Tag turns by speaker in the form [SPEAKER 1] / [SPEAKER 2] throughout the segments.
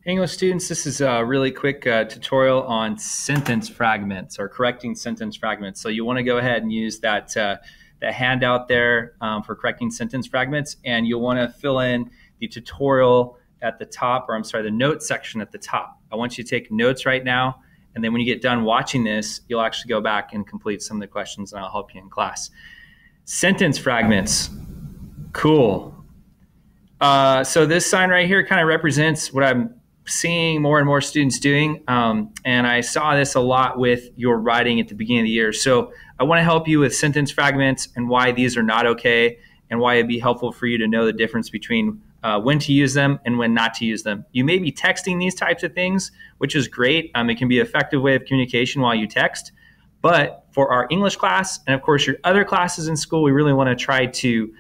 [SPEAKER 1] English students, this is a really quick tutorial on sentence fragments or correcting sentence fragments. So you want to go ahead and use that handout there for correcting sentence fragments, and you'll want to fill in the tutorial at the top, or I'm sorry, the notes section at the top. I want you to take notes right now, and then when you get done watching this, you'll actually go back and complete some of the questions, and I'll help you in class. Sentence fragments, cool. So this sign right here kind of represents what I'm seeing more and more students doing, and I saw this a lot with your writing at the beginning of the year. So I want to help you with sentence fragments and why these are not okay, and why it'd be helpful for you to know the difference between when to use them and when not to use them. You may be texting these types of things, which is great. It can be an effective way of communication while you text. But for our English class, and of course your other classes in school, we really want to try to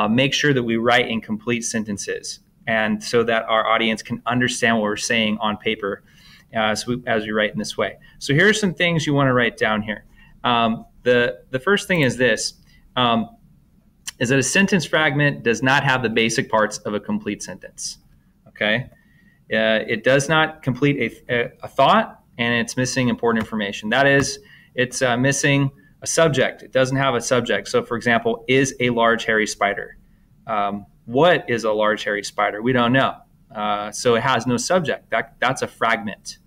[SPEAKER 1] make sure that we write in complete sentences, and so that our audience can understand what we're saying on paper as we write in this way. So here are some things you want to write down here. The first thing is this, is that a sentence fragment does not have the basic parts of a complete sentence, okay? It does not complete a thought, and it's missing important information. That is, it's missing a subject. It doesn't have a subject. So for example, is a large hairy spider? What is a large hairy spider? We don't know. So it has no subject. That's a fragment.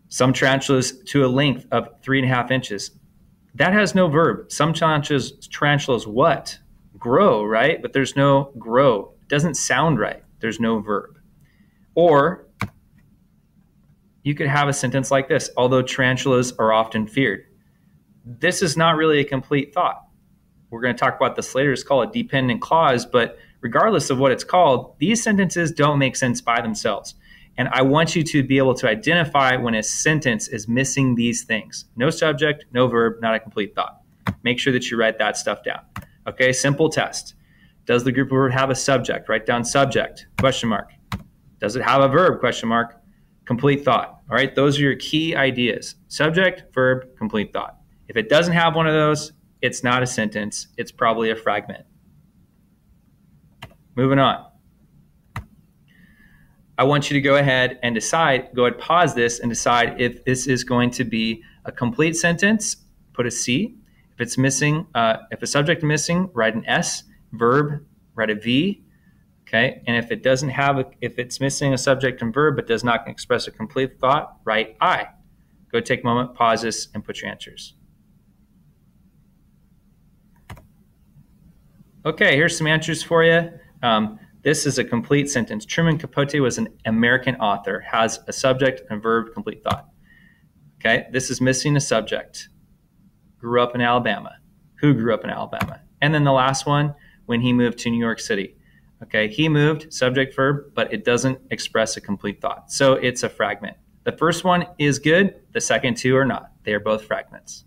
[SPEAKER 1] Some tarantulas to a length of 3.5 inches. That has no verb. Some tarantulas what? Grow, right? But there's no grow. It doesn't sound right. There's no verb. Or you could have a sentence like this: although tarantulas are often feared. This is not really a complete thought. We're going to talk about this later. It's called a dependent clause, but regardless of what it's called, these sentences don't make sense by themselves. And I want you to be able to identify when a sentence is missing these things: no subject, no verb, not a complete thought. Make sure that you write that stuff down. Okay, simple test. Does the group word have a subject? Write down subject, question mark. Does it have a verb, question mark? Complete thought. All right, those are your key ideas: subject, verb, complete thought. If it doesn't have one of those, it's not a sentence. It's probably a fragment. Moving on. I want you to go ahead and decide, go ahead, pause this and decide if this is going to be a complete sentence, put a C. If it's missing, if a subject is missing, write an S. Verb, write a V. Okay, and if it doesn't have, if it's missing a subject and verb but does not express a complete thought, write I. Go take a moment, pause this, and put your answers. Okay, here's some answers for you. This is a complete sentence. Truman Capote was an American author, has a subject and verb, complete thought. Okay, this is missing a subject. Grew up in Alabama. Who grew up in Alabama? And then the last one, when he moved to New York City. Okay, he moved, subject, verb, but it doesn't express a complete thought. So it's a fragment. The first one is good. The second two are not. They are both fragments.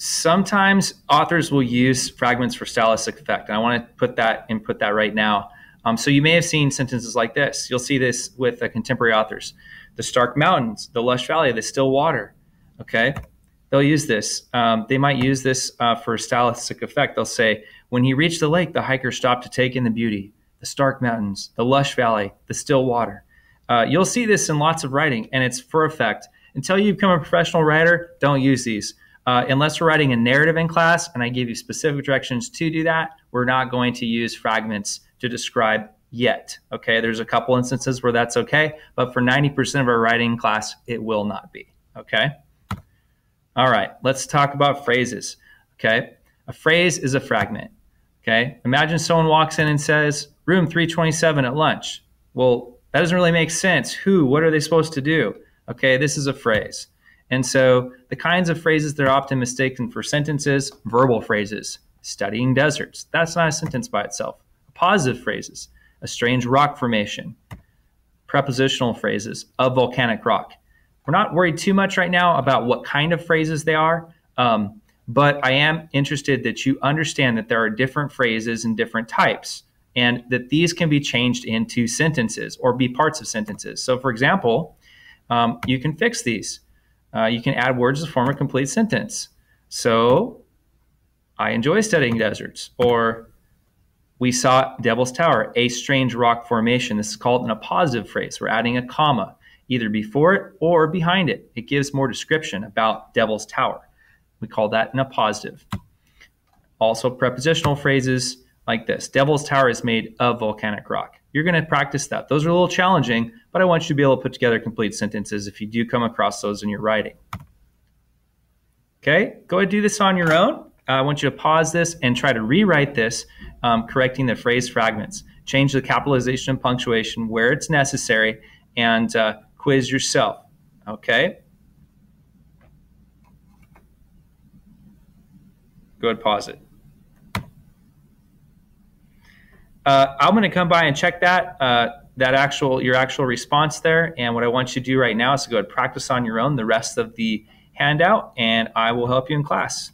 [SPEAKER 1] Sometimes authors will use fragments for stylistic effect, and I want to put that right now. So you may have seen sentences like this. You'll see this with contemporary authors. The stark mountains, the lush valley, the still water. Okay, they'll use this. They might use this for stylistic effect. They'll say, when he reached the lake, the hiker stopped to take in the beauty. The stark mountains, the lush valley, the still water. You'll see this in lots of writing, and it's for effect. Until you become a professional writer, don't use these. Unless we're writing a narrative in class and I give you specific directions to do that, we're not going to use fragments to describe yet. Okay, there's a couple instances where that's okay, but for 90% of our writing class, it will not be. Okay. All right, let's talk about phrases. Okay, a phrase is a fragment. Okay, imagine someone walks in and says, room 327 at lunch. Well, that doesn't really make sense. Who? What are they supposed to do? Okay, this is a phrase. And so the kinds of phrases that are often mistaken for sentences: verbal phrases, studying deserts. That's not a sentence by itself. Positive phrases, a strange rock formation. Prepositional phrases, a volcanic rock. We're not worried too much right now about what kind of phrases they are, but I am interested that you understand that there are different phrases and different types, and that these can be changed into sentences or be parts of sentences. So for example, you can fix these. You can add words to form a complete sentence. So, I enjoy studying deserts, or We saw Devil's Tower, a strange rock formation. This is called an appositive phrase. We're adding a comma either before it or behind it. It gives more description about Devil's Tower. We call that an appositive. Also, prepositional phrases like this. Devil's Tower is made of volcanic rock. You're going to practice that. Those are a little challenging, but I want you to be able to put together complete sentences if you do come across those in your writing. Okay, go ahead and do this on your own. I want you to pause this and try to rewrite this, correcting the phrase fragments. Change the capitalization and punctuation where it's necessary, and quiz yourself. Okay? Go ahead and pause it. I'm going to come by and check that your actual response there. And what I want you to do right now is to go ahead and practice on your own the rest of the handout, and I will help you in class.